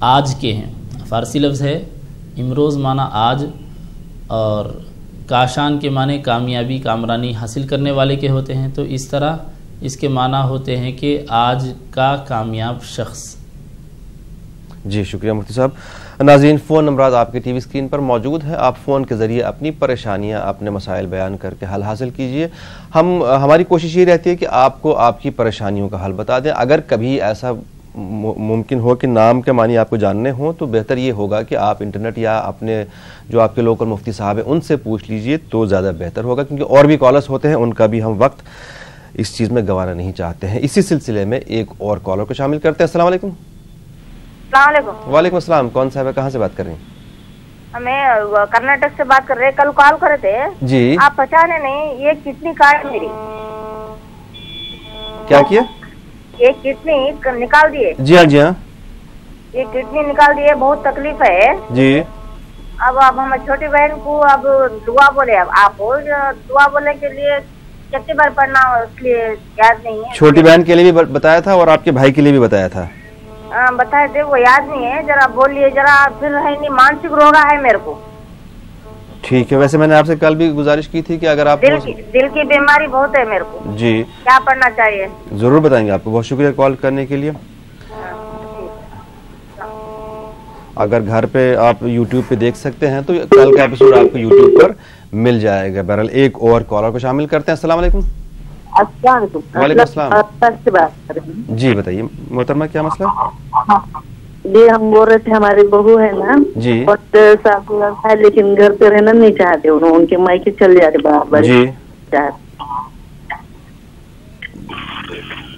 آج کے ہیں. فارسی لفظ ہے. امروز معنی آج، اور کاشان کے معنی کامیابی کامرانی حاصل کرنے والے کے ہوتے ہیں. تو اس طرح اس کے معنی ہوتے ہیں کہ آج کا کامیاب شخص. جی شکریہ مفتی صاحب. ناظرین، فون نمبرات آپ کے ٹی وی اسکرین پر موجود ہیں. آپ فون کے ذریعے اپنی پریشانیاں، اپنے مسائل بیان کر کے حل حاصل کیجئے. ہماری کوشش یہ رہتی ہے کہ آپ کو آپ کی پریشانیوں کا حل بتا دیں. اگر کبھی ایسا ممکن ہو کہ نام کے معنی آپ کو جاننے ہوں تو بہتر یہ ہوگا کہ آپ انٹرنیٹ یا اپنے جو آپ کے لوکل مفتی صاحب ہیں ان سے پوچھ لیجئے تو زیادہ بہتر ہوگا، کیونکہ اور بھی کالرز ہوتے ہیں، ان کا بھی ہم وقت اس چیز میں گنوانا نہیں چاہتے ہیں. اسی سلسلے میں ایک اور کالر کو شامل کرتے ہیں. السلام علیکم. السلام علیکم. وعلیکم السلام. کون صاحب ہے، کہاں سے بات کر رہی ہیں؟ ہمیں کرناٹک سے بات کر رہے ہیں. کل کال کرے تھے جی. آپ پہچانے نہیں. یہ کڈنی کارڈ میری. کیا کیا؟ ایک کڈنی نکال دیے. جی ہاں جی ہاں. یہ کڈنی نکال دیے. بہت تکلیف ہے جی. اب ہماری چھوٹی بہن کو اب دعا بولے. اب آپ دعا بولنے کے لیے کتنی بار پڑھنا، اس لیے یاد نہیں ہے. چھوٹی بہن کے لیے بھی بتایا تھا اور آپ کے بھائی کے لیے بھی بتایا تھا. بتائے تھے، وہ یاد نہیں ہے. ذرا بولیے ذرا. پھر ہے نہیں، مانسک روگا ہے میرے کو. ٹھیک ہے. ویسے میں نے آپ سے کل بھی گزارش کی تھی کہ اگر آپ دل کی بیماری بہت ہے میرے کو. جی. کیا پڑھنا چاہیے؟ ضرور بتائیں گے آپ کو. بہت شکریہ کال کرنے کے لیے. اگر گھر پہ آپ یوٹیوب پہ دیکھ سکتے ہیں تو کل کا ایپیسوڈ آپ کو یوٹیوب پر مل جائے گا. بہرحال ایک اور کالر کو شامل کرتے ہیں. السلام علیکم. السلام علیکم. وعلیکم السلام. سے بات کر رہی ہوں. جی بتائیے محترمہ، کیا مسئلہ؟ جی ہم بول رہے تھے ہماری بہو ہے نا، جی. بہت ساکولر ہے لیکن گھر پہ رہنا نہیں چاہتے. ان کے مائکے چل جاتے بار. جی.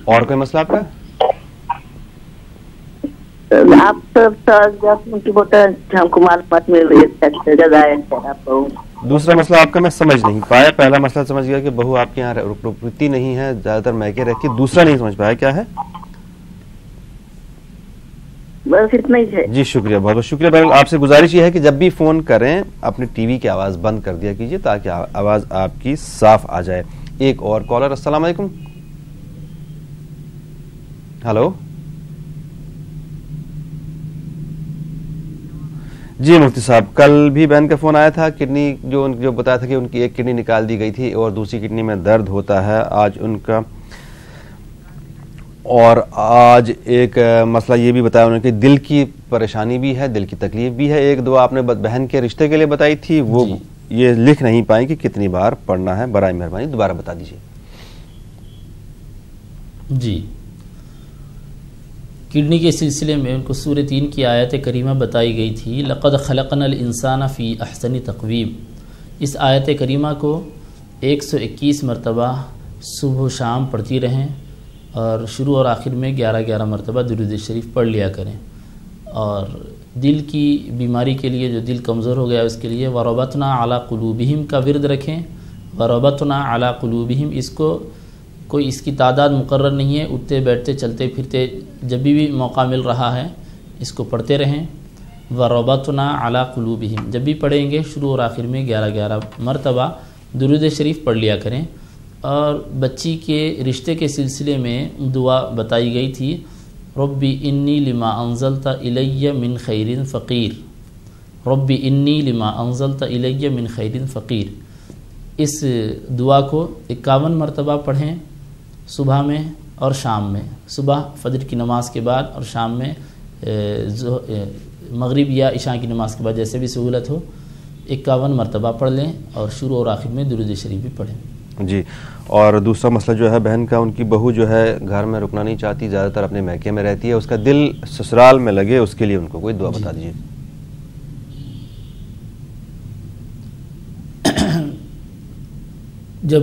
اور کوئی مسئلہ آپ کا؟ آپ کی بہت ہم کو معلومات مل رہی ہے. دوسرا مسئلہ آپ کا میں سمجھ نہیں پایا. پہلا مسئلہ سمجھ گیا کہ بہو آپ کے یہاں رکتی نہیں ہے، زیادہ تر میکے رہتی. دوسرا نہیں سمجھ پایا کیا ہے؟ بس اتنا ہی ہے. جی شکریہ، بہت بہت شکریہ. بہرحال آپ سے گزارش یہ ہے کہ جب بھی فون کریں اپنے ٹی وی کی آواز بند کر دیا کیجیے تاکہ آواز آپ کی صاف آ جائے. ایک اور کالر. السلام علیکم. ہلو. جی مفتی صاحب، کل بھی بہن کا فون آیا تھا. کڈنی جو بتایا تھا کہ ان کی ایک کڈنی نکال دی گئی تھی اور دوسری کڈنی میں درد ہوتا ہے آج ان کا. اور آج ایک مسئلہ یہ بھی بتایا انہوں نے کہ دل کی پریشانی بھی ہے، دل کی تکلیف بھی ہے. ایک دعا آپ نے بہن کے رشتے کے لیے بتائی تھی، وہ یہ لکھ نہیں پائیں کہ کتنی بار پڑھنا ہے. برائے مہربانی دوبارہ بتا دیجیے. جی. کڈنی کے سلسلے میں ان کو سورہ 3 کی آیت کریمہ بتائی گئی تھی. لقد خلقنا الانسان فی احسن تقویم. اس آیت کریمہ کو 121 مرتبہ صبح و شام پڑھتی رہیں اور شروع اور آخر میں 11 مرتبہ درود شریف پڑھ لیا کریں. اور دل کی بیماری کے لیے، جو دل کمزور ہو گیا اس کے لیے وربطنا علی قلوبہم کا ورد رکھیں. وربطنا علی قلوبہم، اس کو کوئی اس کی تعداد مقرر نہیں ہے. اٹھتے بیٹھتے چلتے پھرتے جب بھی موقع مل رہا ہے اس کو پڑھتے رہیں. وربطنا علی قلوبہم جب بھی پڑھیں گے شروع اور آخر میں 11 مرتبہ درود شریف پڑھ لیا کریں. اور بچی کے رشتے کے سلسلے میں دعا بتائی گئی تھی، ربی انی لما انزلت الی من خیر فقیر. ربی انی لما انزلت الی من خیر فقیر. اس دعا کو 51 مرتبہ پڑھیں صبح میں اور شام میں. صبح فجر کی نماز کے بعد اور شام میں مغرب یا عشاء کی نماز کے بعد، جیسے بھی سہولت ہو. 51 مرتبہ پڑھ لیں اور شروع اور آخر میں درود شریف بھی پڑھیں. جی. اور دوسرا مسئلہ جو ہے بہن کا، ان کی بہو جو ہے گھر میں رکنا نہیں چاہتی، زیادہ تر اپنے میکے میں رہتی ہے، اس کا دل سسرال میں لگے، اس کے لیے ان کو کوئی دعا بتا دیجیے. جب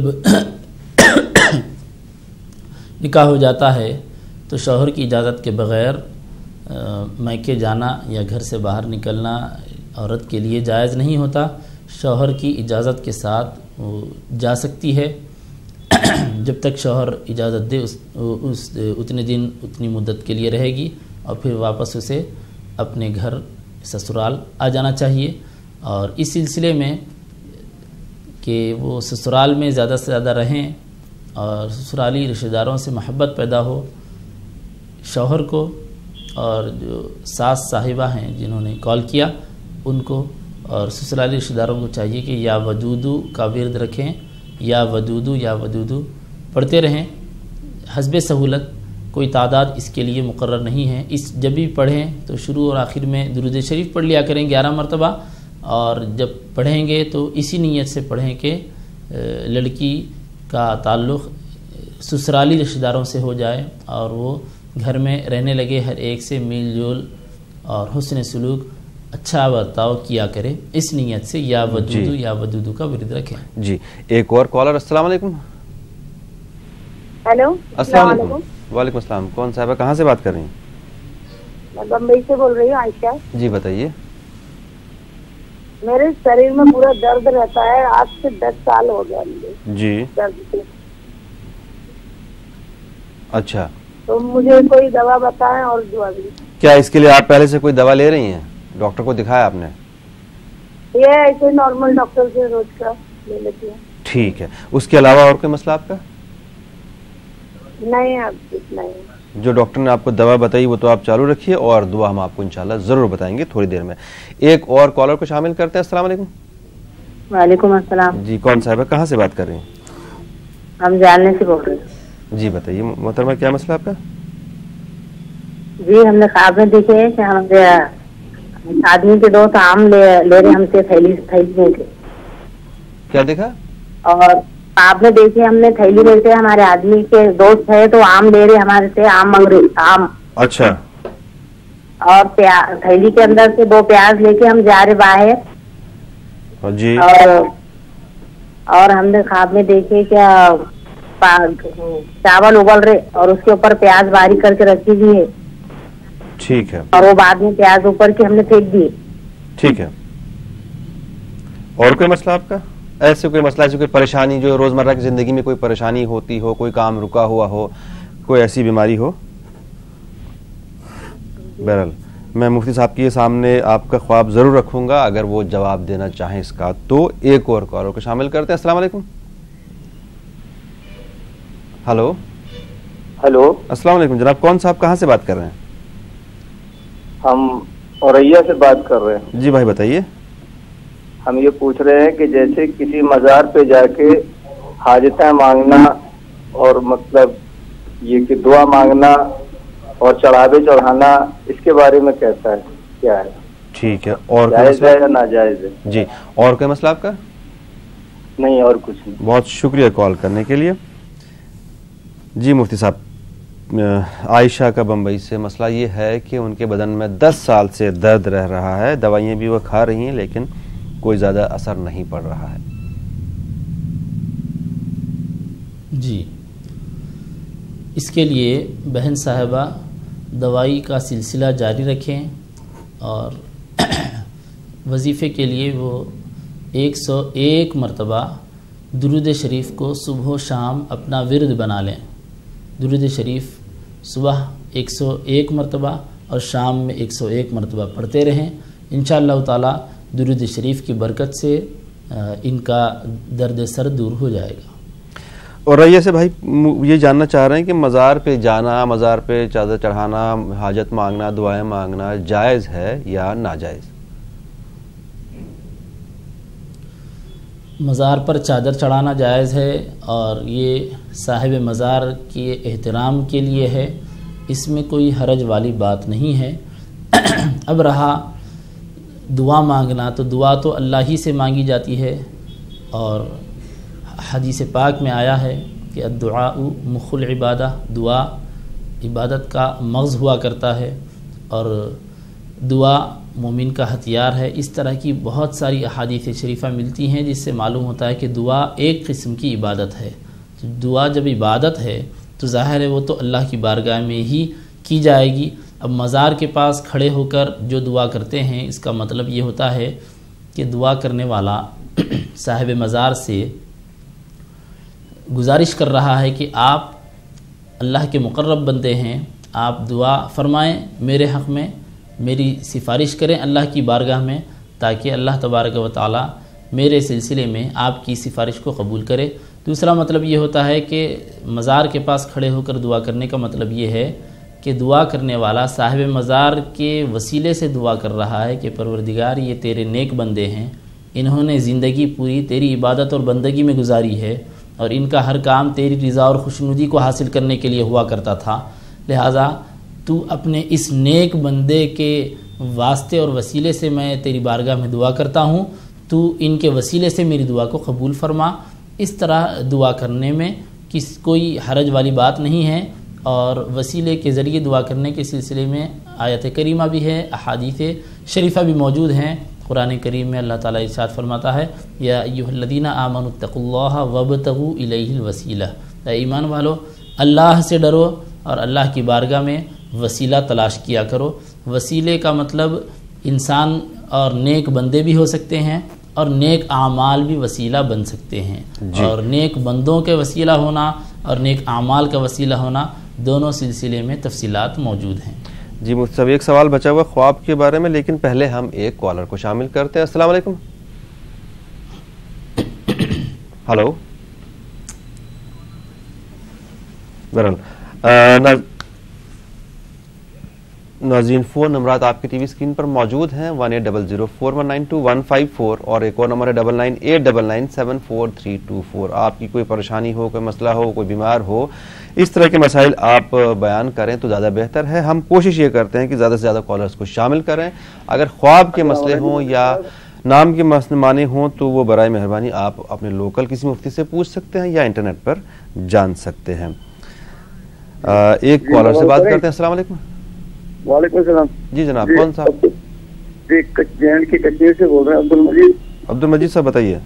نکاح ہو جاتا ہے تو شوہر کی اجازت کے بغیر میکے جانا یا گھر سے باہر نکلنا عورت کے لیے جائز نہیں ہوتا. شوہر کی اجازت کے ساتھ وہ جا سکتی ہے جب تک شوہر اجازت دے. اتنے دن اتنی مدت کے لیے رہے گی اور پھر واپس اسے اپنے گھر سسرال آ جانا چاہیے. اور اس سلسلے میں کہ وہ سسرال میں زیادہ سے زیادہ رہیں اور سسرالی رشتہ داروں سے محبت پیدا ہو. شوہر کو اور جو ساس صاحبہ ہیں جنہوں نے کال کیا ان کو اور سسرالی رشتہ داروں کو چاہیے کہ یا ودودو کا ورد رکھیں، یا ودودو پڑھتے رہیں حسب سہولت، کوئی تعداد اس کے لیے مقرر نہیں ہے. اس جب بھی پڑھیں تو شروع اور آخر میں درود شریف پڑھ لیا کریں 11 مرتبہ، اور جب پڑھیں گے تو اسی نیت سے پڑھیں کہ لڑکی کا تعلق سسرالی رشتہ داروں سے ہو جائے اور وہ گھر میں رہنے لگے، ہر ایک سے میل جول اور حسن سلوک اچھا برتاؤ کیا کرے. اس نیت سے یا ودودو کا ورد رکھیں. جی ایک اور کالر. السلام علیکم. ہیلو السلام علیکم. وعلیکم السلام. کون صاحبہ کہاں سے بات کر رہی ہیں؟ میں بمبئی سے بول رہی ہوں عائشہ. جی بتائیے. میرے شریر میں پورا درد رہتا ہے، آج سے 10 سال ہو گیا مجھے جی درد سے. اچھا تو مجھے کوئی دوا بتائیں اور دعا بھی. کیا اس کے لیے آپ پہلے سے کوئی دوا لے رہی ہیں؟ ڈاکٹر کو دکھایا آپ نے؟ یہ ایسے نارمل ڈاکٹر سے روز کا لے لیتی ہوں. ٹھیک ہے. اس کے علاوہ اور کوئی مسئلہ آپ کا؟ نہیں اب کچھ نہیں. جو ڈاکٹر نے آپ کو دوا بتائی وہ تو آپ چالو رکھیے اور دعا ہم آپ کو انشاءاللہ ضرور بتائیں گے تھوڑی دیر میں. ایک اور کالر کو شامل کرتے ہیں. السلام علیکم. وعلیکم السلام. جی کون صاحبہ کہاں سے بات کر رہی ہیں؟ ہم جاننے سے بول رہے ہیں. جی بتائیے محترمہ کیا مسئلہ آپ کا؟ جی ہم نے خواب میں دیکھے کہ ہم آدمی کے 2 آم لے رہے ہم سے تھیلی میں تھے. کیا دیکھا؟ اور خواب میں دیکھے ہم نے تھیلی میں سے ہمارے آدمی کے دوست ہے تو آم لے رہے ہمارے سے، آم مانگ رہے آم. اچھا. اور تھیلی کے اندر سے 2 پیاز لے کے ہم جا رہے باہر. جی. اور ہم نے خواب میں دیکھے کیا چاول ابل رہے اور اس کے اوپر پیاز باریک کر کے رکھی ہوئی ہے. ٹھیک ہے. اور وہ بعد میں پیاز اوپر کے ہم نے پھینک دیے. ٹھیک ہے. اور کوئی مسئلہ آپ کا؟ ایسے کوئی مسئلہ، ایسی کوئی پریشانی جو روزمرہ کی زندگی میں کوئی پریشانی ہوتی ہو، کوئی کام رکا ہوا ہو، کوئی ایسی بیماری ہو؟ بہرحال میں مفتی صاحب کے سامنے آپ کا خواب ضرور رکھوں گا اگر وہ جواب دینا چاہیں اس کا. تو ایک اور کالر کو شامل کرتے ہیں. السلام علیکم. ہلو. ہلو السلام علیکم جناب. کون صاحب کہاں سے بات کر رہے ہیں؟ ہم اوریا سے بات کر رہے ہیں. جی بھائی بتائیے. ہم یہ پوچھ رہے ہیں کہ جیسے کسی مزار پہ جا کے حاجتیں مانگنا اور مطلب یہ کہ دعا مانگنا اور چڑھاوے چڑھانا، اس کے بارے میں کیسا ہے، کیا ہے؟ ٹھیک ہے. اور جائز ہے یا ناجائز ہے؟ جی اور کوئی مسئلہ آپ کا؟ نہیں اور کچھ نہیں. بہت شکریہ کال کرنے کے لیے. جی مفتی صاحب، عائشہ کا بمبئی سے مسئلہ یہ ہے کہ ان کے بدن میں 10 سال سے درد رہ رہا ہے، دوائیاں بھی وہ کھا رہی ہیں لیکن کوئی زیادہ اثر نہیں پڑ رہا ہے. جی اس کے لیے بہن صاحبہ دوائی کا سلسلہ جاری رکھیں اور وظیفے کے لیے وہ 101 مرتبہ درود شریف کو صبح و شام اپنا ورد بنا لیں. درود شریف صبح 101 مرتبہ اور شام میں 101 مرتبہ پڑھتے رہیں. انشاءاللہ تعالی درود شریف کی برکت سے ان کا درد سر دور ہو جائے گا. اور رئیس سے بھائی یہ جاننا چاہ رہے ہیں کہ مزار پہ جانا، مزار پہ چادر چڑھانا، حاجت مانگنا، دعائیں مانگنا جائز ہے یا ناجائز؟ مزار پر چادر چڑھانا جائز ہے اور یہ صاحب مزار کے احترام کے لیے ہے، اس میں کوئی حرج والی بات نہیں ہے. اب رہا دعا مانگنا، تو دعا تو اللہ ہی سے مانگی جاتی ہے اور حدیث پاک میں آیا ہے کہ الدعاء مخ العبادہ، دعا عبادت کا مغز ہوا کرتا ہے اور دعا مومن کا ہتھیار ہے. اس طرح کی بہت ساری احادیث شریفہ ملتی ہیں جس سے معلوم ہوتا ہے کہ دعا ایک قسم کی عبادت ہے. تو دعا جب عبادت ہے تو ظاہر ہے وہ تو اللہ کی بارگاہ میں ہی کی جائے گی. اب مزار کے پاس کھڑے ہو کر جو دعا کرتے ہیں اس کا مطلب یہ ہوتا ہے کہ دعا کرنے والا صاحب مزار سے گزارش کر رہا ہے کہ آپ اللہ کے مقرب بندے ہیں، آپ دعا فرمائیں میرے حق میں، میری سفارش کریں اللہ کی بارگاہ میں تاکہ اللہ تبارک و تعالی میرے سلسلے میں آپ کی سفارش کو قبول کرے. دوسرا مطلب یہ ہوتا ہے کہ مزار کے پاس کھڑے ہو کر دعا کرنے کا مطلب یہ ہے کہ دعا کرنے والا صاحب مزار کے وسیلے سے دعا کر رہا ہے کہ پروردگار یہ تیرے نیک بندے ہیں، انہوں نے زندگی پوری تیری عبادت اور بندگی میں گزاری ہے اور ان کا ہر کام تیری رضا اور خوشنودی کو حاصل کرنے کے لیے ہوا کرتا تھا، لہٰذا تو اپنے اس نیک بندے کے واسطے اور وسیلے سے میں تیری بارگاہ میں دعا کرتا ہوں، تو ان کے وسیلے سے میری دعا کو قبول فرما۔ اس طرح دعا کرنے میں کوئی حرج والی بات نہیں ہے، اور وسیلے کے ذریعے دعا کرنے کے سلسلے میں آیت کریمہ بھی ہے، احادیث شریفہ بھی موجود ہیں۔ قرآن کریم میں اللہ تعالیٰ ارشاد فرماتا ہے یا ایھا الذین آمنوا اتقوا اللہ وابتغوا الیہ الوسیلہ، اے ایمان والو اللہ سے ڈرو اور اللہ کی بارگاہ میں وسیلہ تلاش کیا کرو۔ وسیلے کا مطلب انسان اور نیک بندے بھی ہو سکتے ہیں اور نیک اعمال بھی وسیلہ بن سکتے ہیں، اور نیک بندوں کے وسیلہ ہونا اور نیک اعمال کا وسیلہ ہونا دونوں سلسلے میں تفصیلات موجود ہیں۔ جی مفتی صاحب، ایک سوال بچا ہوا خواب کے بارے میں، لیکن پہلے ہم ایک کالر کو شامل کرتے ہیں۔ السلام علیکم۔ ہلو، ناظرین فون نمبرات آپ کی ٹی وی اسکرین پر موجود ہیں، 180041921554 اور ایک اور نمبر ہے 9989974324۔ آپ کی کوئی پریشانی ہو، کوئی مسئلہ ہو، کوئی بیمار ہو، اس طرح کے مسائل آپ بیان کریں تو زیادہ بہتر ہے۔ ہم کوشش یہ کرتے ہیں کہ زیادہ سے زیادہ کالرز کو شامل کریں۔ اگر خواب کے مسئلے ہوں یا نام کے معنی ہوں تو وہ برائے مہربانی آپ اپنے لوکل کسی مفتی سے پوچھ سکتے ہیں یا انٹرنیٹ پر جان سکتے ہیں۔ ایک کالر سے بات کرتے ہیں۔ السلام علیکم۔ وعلیکم السلام۔ جی جناب، کون صاحب؟ جین کی کشمیر سے بول رہے ہیں، عبد المجید صاحب بتائیے۔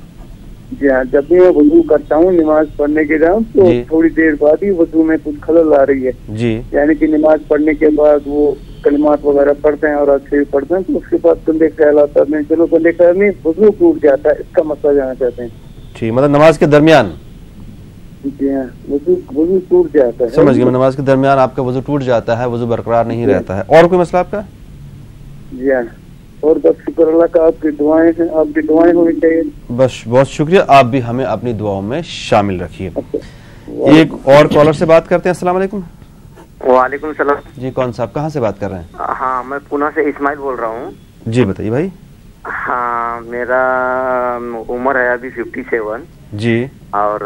جی ہاں، جب بھی میں وضو کرتا ہوں نماز پڑھنے کے جاؤں تو تھوڑی دیر بعد ہی وضو میں کچھ خلل آ رہی ہے، جی یعنی کہ نماز پڑھنے کے بعد وہ کلمات وغیرہ پڑھتے ہیں اور اچھے پڑھتے ہیں تو اس کے بعد گندے خیالات آتے ہیں، چلو گندے خیال نہیں، وضو ٹوٹ جاتا ہے، اس کا مسئلہ جانا چاہتے ہیں۔ ٹھیک، مطلب نماز کے درمیان؟ جی ہاں، وضو ٹوٹ جاتا ہے۔ سمجھ گیا، نماز کے درمیان آپ کا وضو ٹوٹ جاتا ہے، وضو برقرار نہیں رہتا ہے۔ اور کوئی مسئلہ آپ کا؟ جی ہاں، اور بس شکر اللہ کا، آپ کی دعائیں ہیں، آپ کی دعائیں ہونی چاہیے۔ بس بہت شکریہ، آپ بھی ہمیں اپنی دعاؤں میں شامل رکھیے۔ ایک اور کالر سے بات کرتے ہیں۔ السلام علیکم۔ وعلیکم السلام۔ جی کون صاحب، کہاں سے بات کر رہے ہیں؟ ہاں، میں پونا سے اسماعیل بول رہا ہوں۔ جی بتائیے بھائی۔ ہاں، میرا عمر ہے ابھی 57 جی، اور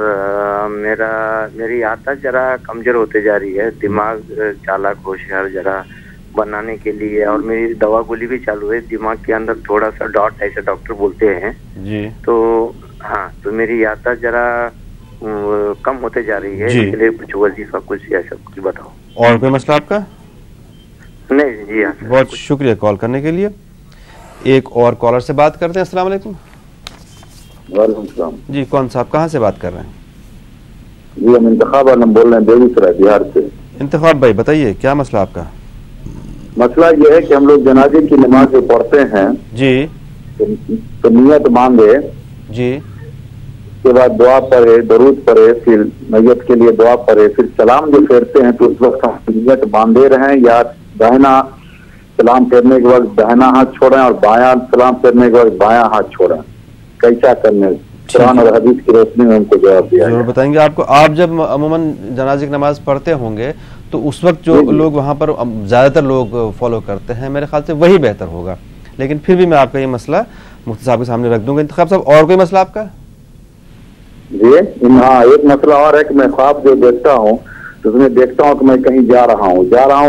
میری یادداشت ذرا کمزور ہوتے جا رہی ہے، دماغ چالاک ہوشیار ذرا بنانے کے لیے، اور میری دوا گولی بھی چالو ہے، دماغ کے اندر تھوڑا سا ڈاٹ ایسے ڈاکٹر بولتے ہیں جی، تو ہاں، تو میری یادداشت ذرا کم ہوتے جا رہی ہے، اس لیے کچھ وظیفہ کچھ ایسا کچھ بتاؤ۔ اور کوئی مسئلہ آپ کا؟ نہیں جی ہاں، بہت شکریہ کال کرنے کے لیے۔ ایک اور کالر سے بات کرتے ہیں۔ السلام علیکم۔ وعلیکم السلام۔ جی کون صاحب، کہاں سے بات کر رہے ہیں؟ جی ہم انتخاب عالم بول رہے ہیں، بیگو سرائے، بہار سے۔ انتخاب بھائی بتائیے کیا مسئلہ آپ کا؟ مسئلہ یہ ہے کہ ہم لوگ جنازے کی نماز جو پڑھتے ہیں جی تو نیت مانگے، جی، اس کے بعد دعا پڑھے، درود پڑھے، پھر میت کے لیے دعا پڑھے، پھر سلام جو پھیرتے ہیں تو اس وقت ہم نیت باندھے رہیں یا داہنا سلام پھیرنے کے وقت داہنا ہاتھ چھوڑیں اور بایاں سلام پھیرنے کے وقت بایاں ہاتھ چھوڑیں، کیسا کرنے؟ قرآن اور حدیث کی روشنی میں ہم کو جواب دیا ضرور بتائیں گے آپ کو۔ آپ جب عموماً جنازے کی نماز پڑھتے ہوں گے تو اس وقت جو لوگ وہاں پر زیادہ تر لوگ فالو کرتے ہیں، میرے خیال سے وہی بہتر ہوگا، لیکن پھر بھی میں آپ کا یہ مسئلہ مفتی صاحب کے سامنے رکھ دوں گا۔ انتخاب صاحب، اور کوئی مسئلہ آپ کا؟ جی ہاں، ایک مسئلہ اور ہے کہ میں خواب جو دیکھتا ہوں تو اس میں دیکھتا ہوں کہ میں کہیں جا رہا ہوں،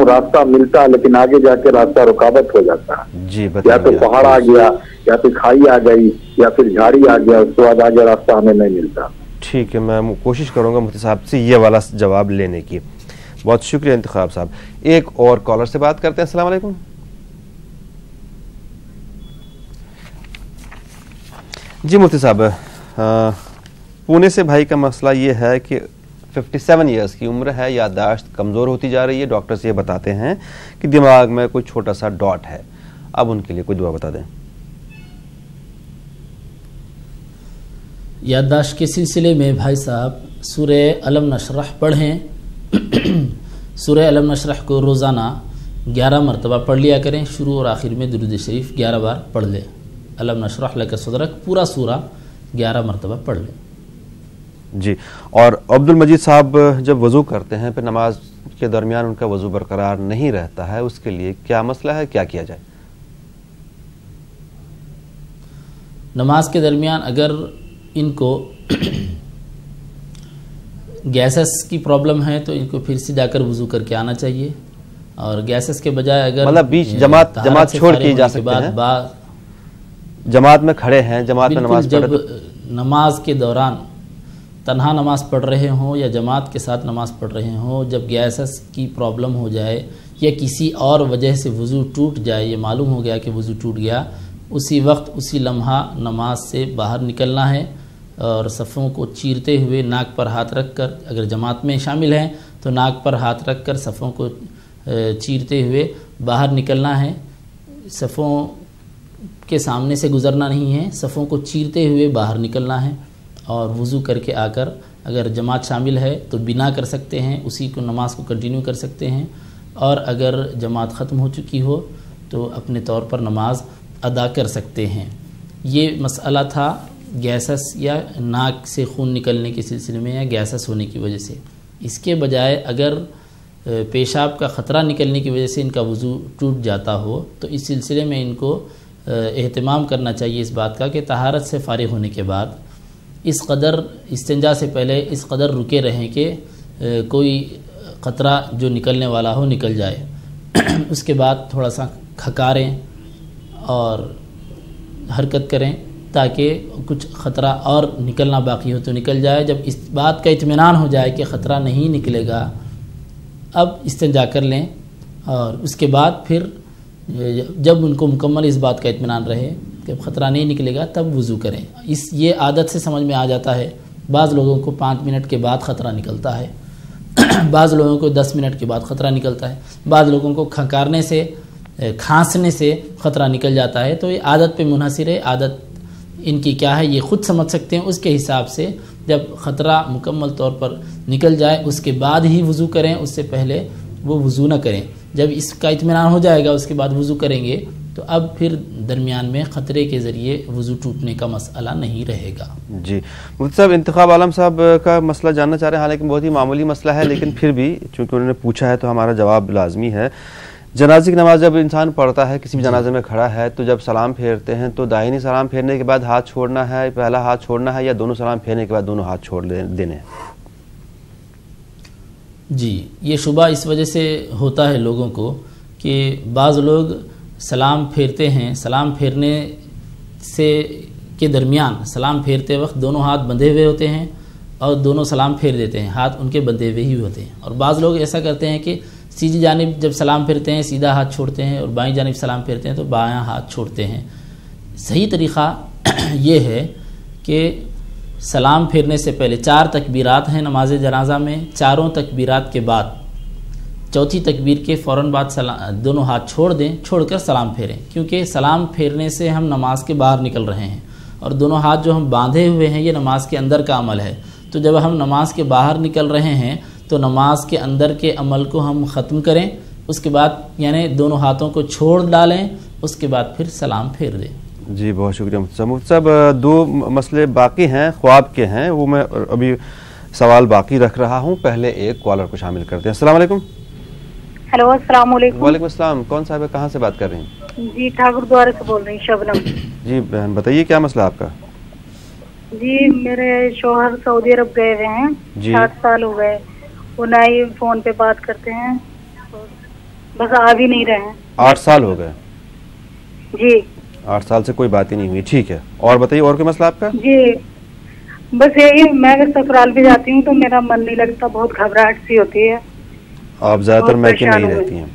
راستہ ملتا ہے لیکن آگے جا کے راستہ رکاوٹ ہو جاتا ہے، جی یا تو پہاڑ آ گیا یا پھر کھائی آ گئی یا پھر جھاڑی آ گیا، اس کے بعد آگے راستہ ہمیں نہیں ملتا۔ ٹھیک ہے، میں کوشش کروں گا مفتی صاحب سے یہ والا جواب لینے کی۔ بہت شکریہ انتخاب صاحب۔ ایک اور کالر سے بات کرتے ہیں۔ السلام علیکم۔ جی مفتی صاحب، پونے سے بھائی کا مسئلہ یہ ہے کہ 57 ایئرس کی عمر ہے، یادداشت کمزور ہوتی جا رہی ہے، ڈاکٹرز یہ بتاتے ہیں کہ دماغ میں کوئی چھوٹا سا ڈاٹ ہے، اب ان کے لیے کوئی دعا بتا دیں۔ یادداشت کے سلسلے میں بھائی صاحب سورہ علم نشرح پڑھیں۔ سورہ علم نشرح کو روزانہ 11 مرتبہ پڑھ لیا کریں، شروع اور آخر میں درود شریف 11 بار پڑھ لیں۔ علم نشرح لک صدرک پورا سورہ 11 مرتبہ پڑھ لیں۔ جی، اور عبد المجید صاحب جب وضو کرتے ہیں پھر نماز کے درمیان ان کا وضو برقرار نہیں رہتا ہے، اس کے لیے کیا مسئلہ ہے، کیا کیا جائے؟ نماز کے درمیان اگر ان کو گیسز کی پرابلم ہے تو ان کو پھر سے جا کر وضو کر کے آنا چاہیے، اور گیسز کے بجائے اگر مطلب بیچ جماعت چھوڑ کے جا سکتے ہیں، جماعت میں کھڑے ہیں، جماعت میں نماز پڑھ رہے ہیں، جب نماز کے دوران تنہا نماز پڑھ رہے ہوں یا جماعت کے ساتھ نماز پڑھ رہے ہوں، جب گیسز کی پرابلم ہو جائے یا کسی اور وجہ سے وضو ٹوٹ جائے، یہ معلوم ہو گیا کہ وضو ٹوٹ گیا، اسی وقت اسی لمحہ نماز سے باہر نکلنا ہے اور صفوں کو چیرتے ہوئے ناک پر ہاتھ رکھ کر، اگر جماعت میں شامل ہیں تو ناک پر ہاتھ رکھ کر صفوں کو چیرتے ہوئے باہر نکلنا ہے، صفوں کے سامنے سے گزرنا نہیں ہے، صفوں کو چیرتے ہوئے باہر نکلنا ہے، اور وضو کر کے آ کر اگر جماعت شامل ہے تو بنا کر سکتے ہیں، اسی کو نماز کو کنٹینیو کر سکتے ہیں، اور اگر جماعت ختم ہو چکی ہو تو اپنے طور پر نماز ادا کر سکتے ہیں۔ یہ مسئلہ تھا گیسس یا ناک سے خون نکلنے کے سلسلے میں یا گیسس ہونے کی وجہ سے۔ اس کے بجائے اگر پیشاب کا خطرہ نکلنے کی وجہ سے ان کا وضو ٹوٹ جاتا ہو تو اس سلسلے میں ان کو اہتمام کرنا چاہیے اس بات کا کہ طہارت سے فارغ ہونے کے بعد اس قدر استنجا سے پہلے اس قدر رکے رہیں کہ کوئی قطرہ جو نکلنے والا ہو نکل جائے، اس کے بعد تھوڑا سا کھکاریں اور حرکت کریں تاکہ کچھ خطرہ اور نکلنا باقی ہو تو نکل جائے۔ جب اس بات کا اطمینان ہو جائے کہ خطرہ نہیں نکلے گا، اب استنجا کر لیں، اور اس کے بعد پھر جب ان کو مکمل اس بات کا اطمینان رہے کہ خطرہ نہیں نکلے گا تب وضو کریں۔ یہ عادت سے سمجھ میں آ جاتا ہے، بعض لوگوں کو 5 منٹ کے بعد خطرہ نکلتا ہے، بعض لوگوں کو 10 منٹ کے بعد خطرہ نکلتا ہے، بعض لوگوں کو کھنکارنے سے کھانسنے سے خطرہ نکل جاتا ہے۔ تو یہ عادت پہ منحصر ہے، عادت ان کی کیا ہے یہ خود سمجھ سکتے ہیں۔ اس کے حساب سے جب خطرہ مکمل طور پر نکل جائے اس کے بعد ہی وضو کریں، اس سے پہلے وہ وضو نہ کریں۔ جب اس کا اطمینان ہو جائے گا اس کے بعد وضو کریں گے تو اب پھر درمیان میں خطرے کے ذریعے وضو ٹوٹنے کا مسئلہ نہیں رہے گا۔ جی مفتی صاحب، انتخاب عالم صاحب کا مسئلہ جاننا چاہ رہے ہیں، حالانکہ بہت ہی معمولی مسئلہ ہے، لیکن پھر بھی چونکہ انہوں نے پوچھا ہے تو ہمارا جواب لازمی ہے۔ جنازے کی نماز جب انسان پڑھتا ہے، کسی بھی جنازے میں کھڑا ہے، تو جب سلام پھیرتے ہیں تو داہنی سلام پھیرنے کے بعد ہاتھ چھوڑنا ہے، پہلا ہاتھ چھوڑنا ہے، یا دونوں سلام پھیرنے کے بعد دونوں ہاتھ چھوڑ دینے ہیں؟ جی، یہ شبہ اس وجہ سے ہوتا ہے لوگوں کو کہ بعض لوگ سلام پھیرتے ہیں، سلام پھیرنے سے کے درمیان سلام پھیرتے وقت دونوں ہاتھ بندھے ہوئے ہوتے ہیں اور دونوں سلام پھیر دیتے ہیں، ہاتھ ان کے بندھے ہوئے ہی ہوتے ہیں، اور بعض لوگ ایسا کرتے ہیں کہ سیدھی جانب جب سلام پھیرتے ہیں سیدھا ہاتھ چھوڑتے ہیں، اور بائیں جانب سلام پھیرتے ہیں تو بایاں ہاتھ چھوڑتے ہیں۔ صحیح طریقہ یہ ہے کہ سلام پھیرنے سے پہلے 4 تکبیرات ہیں نماز جنازہ میں، چاروں تکبیرات کے بعد چوتھی تکبیر کے فوراً بعد دونوں ہاتھ چھوڑ دیں، چھوڑ کر سلام پھیریں، کیونکہ سلام پھیرنے سے ہم نماز کے باہر نکل رہے ہیں، اور دونوں ہاتھ جو ہم باندھے ہوئے ہیں یہ نماز کے اندر کا عمل ہے۔ تو جب ہم نماز کے باہر نکل رہے ہیں تو نماز کے اندر کے عمل کو ہم ختم کریں، اس کے بعد یعنی دونوں ہاتھوں کو چھوڑ ڈالیں، اس کے بعد پھر سلام پھیر دیں۔ جی بہت شکریہ مفتی صاحب۔ مفتی صاحب، 2 مسئلے باقی ہیں، خواب کے ہیں، وہ میں ابھی سوال باقی رکھ رہا ہوں، پہلے ایک کالر کو شامل کرتے ہیں۔ السلام علیکم۔ ہیلو، السلام علیکم۔ وعلیکم السلام، کون صاحب ہے، کہاں سے بات کر رہی ہیں؟ جی ٹھاکر دوارے سے بول رہی ہوں، شبنم۔ جی بہن بتائیے کیا مسئلہ آپ کا؟ جی میرے شوہر سعودی عرب گئے ہوئے ہیں، 7 سال ہو گئے، وہ نہ ہی فون پہ بات کرتے ہیں، بس آ بھی نہیں رہے ہیں۔ 8 سال ہو گئے؟ جی 8 سال سے کوئی بات ہی نہیں ہوئی، ٹھیک ہے، اور بتائیے اور کوئی مسئلہ آپ کا؟ جی بس یہی، میں اگر سسرال بھی جاتی ہوں تو میرا من نہیں لگتا، بہت گھبراہٹ سی ہوتی ہے۔ آپ زیادہ تر میکے میں ہی رہتی ہیں؟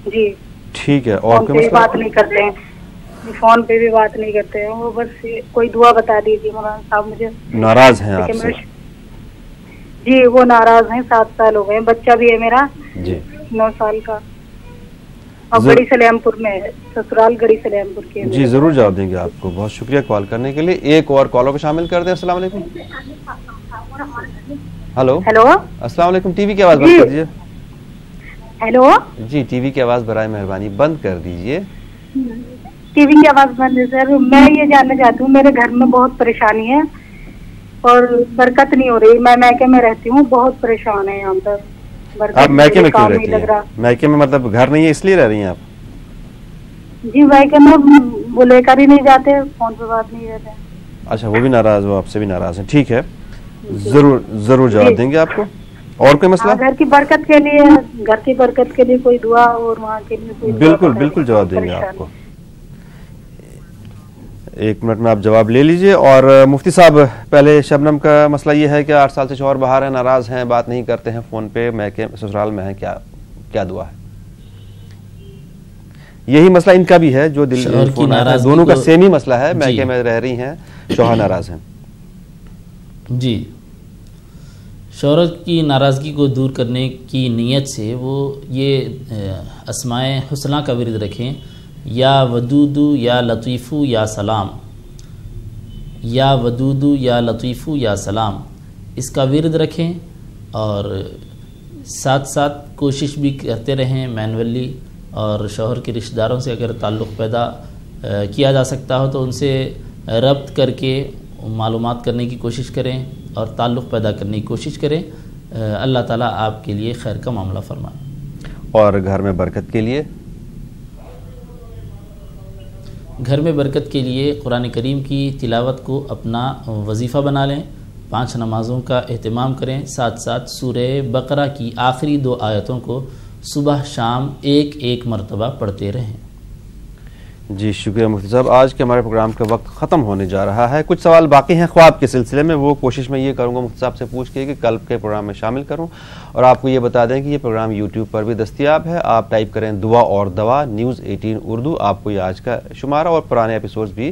جی ٹھیک ہے، اور کوئی مسئلہ؟ بات نہیں کرتے ہیں، فون پہ بھی بات نہیں کرتے ہیں، وہ بس کوئی دعا بتا دیجیے مولانا صاحب مجھے۔ ناراض ہیں آپ سے؟ جی وہ ناراض ہیں، 7 سال ہو گئے، بچہ بھی ہے میرا جی 9 سال کا، اور گڑی سلیم پور میں ہے، سسرال گڑی سلیم پور کے۔ جی ضرور جواب دیں گے آپ کو، بہت شکریہ کال کرنے کے لیے۔ ایک اور کالر کو شامل کر دیں۔ السلام علیکم۔ ہلو ہیلو، السلام علیکم، ٹی وی کی آواز بند کر دیجیے۔ ہیلو جی ٹی وی کی آواز برائے مہربانی بند کر دیجیے۔ ٹی وی کی آواز بند ہے سر۔ میں یہ جاننا چاہتی ہوں، میرے گھر میں بہت پریشانی ہے اور برکت نہیں ہو رہی، میں میکے میں رہتی ہوں، بہت پریشان ہے یہاں پر۔ آپ میکے میں کیوں رہتی ہیں؟ میکے میں مطلب گھر نہیں ہے اس لیے رہ رہی ہیں آپ؟ جی میکے میں وہ لے کر ہی نہیں جاتے, فون پہ بات نہیں رہتے. اچھا, وہ بھی ناراض, وہ آپ سے بھی ناراض ہیں. ٹھیک ہے, ضرور جواب دیں گے آپ کو. اور کوئی مسئلہ؟ گھر کی برکت کے لیے کوئی دعا, اور وہاں کے لیے کوئی بالکل جواب دیں گے آپ کو. 1 منٹ میں آپ جواب لے لیجئے. اور مفتی صاحب, پہلے شبنم کا مسئلہ یہ ہے کہ 8 سال سے شوہر باہر ہیں, ناراض ہیں, بات نہیں کرتے ہیں فون پہ, میکے سسرال میں ہیں, کیا دعا ہے؟ یہی مسئلہ ان کا بھی ہے جو دل دونوں کا سیم ہی مسئلہ ہے, میکے میں رہ رہی ہیں, شوہر ناراض ہیں. جی, شوہر کی ناراضگی کو دور کرنے کی نیت سے وہ یہ اسماء حسنہ کا ورد رکھیں, یا ودودو یا لطیفو یا سلام, یا ودودو یا لطیفو یا سلام, اس کا ورد رکھیں. اور ساتھ ساتھ کوشش بھی کرتے رہیں مینولی, اور شوہر کے رشتہ داروں سے اگر تعلق پیدا کیا جا سکتا ہو تو ان سے ربط کر کے معلومات کرنے کی کوشش کریں اور تعلق پیدا کرنے کی کوشش کریں. اللہ تعالیٰ آپ کے لیے خیر کا معاملہ فرمائے. اور گھر میں برکت کے لیے؟ گھر میں برکت کے لیے قرآن کریم کی تلاوت کو اپنا وظیفہ بنا لیں, 5 نمازوں کا اہتمام کریں, ساتھ ساتھ سورہ بقرہ کی آخری 2 آیتوں کو صبح شام ایک مرتبہ پڑھتے رہیں. جی شکریہ مفتی صاحب. آج کے ہمارے پروگرام کا وقت ختم ہونے جا رہا ہے. کچھ سوال باقی ہیں خواب کے سلسلے میں, وہ کوشش میں یہ کروں گا مفتی صاحب سے پوچھ کے کہ کل کے پروگرام میں شامل کروں. اور آپ کو یہ بتا دیں کہ یہ پروگرام یوٹیوب پر بھی دستیاب ہے. آپ ٹائپ کریں دعا اور دوا نیوز 18 اردو, آپ کو یہ آج کا شمارہ اور پرانے ایپیسوڈز بھی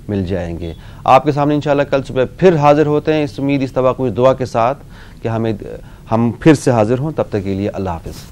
مل جائیں گے. آپ کے سامنے انشاءاللہ کل صبح پھر حاضر ہوتے ہیں, اس امید اس توقع دعا کے ساتھ کہ ہم پھر سے حاضر ہوں. تب تک کے لیے اللہ حافظ.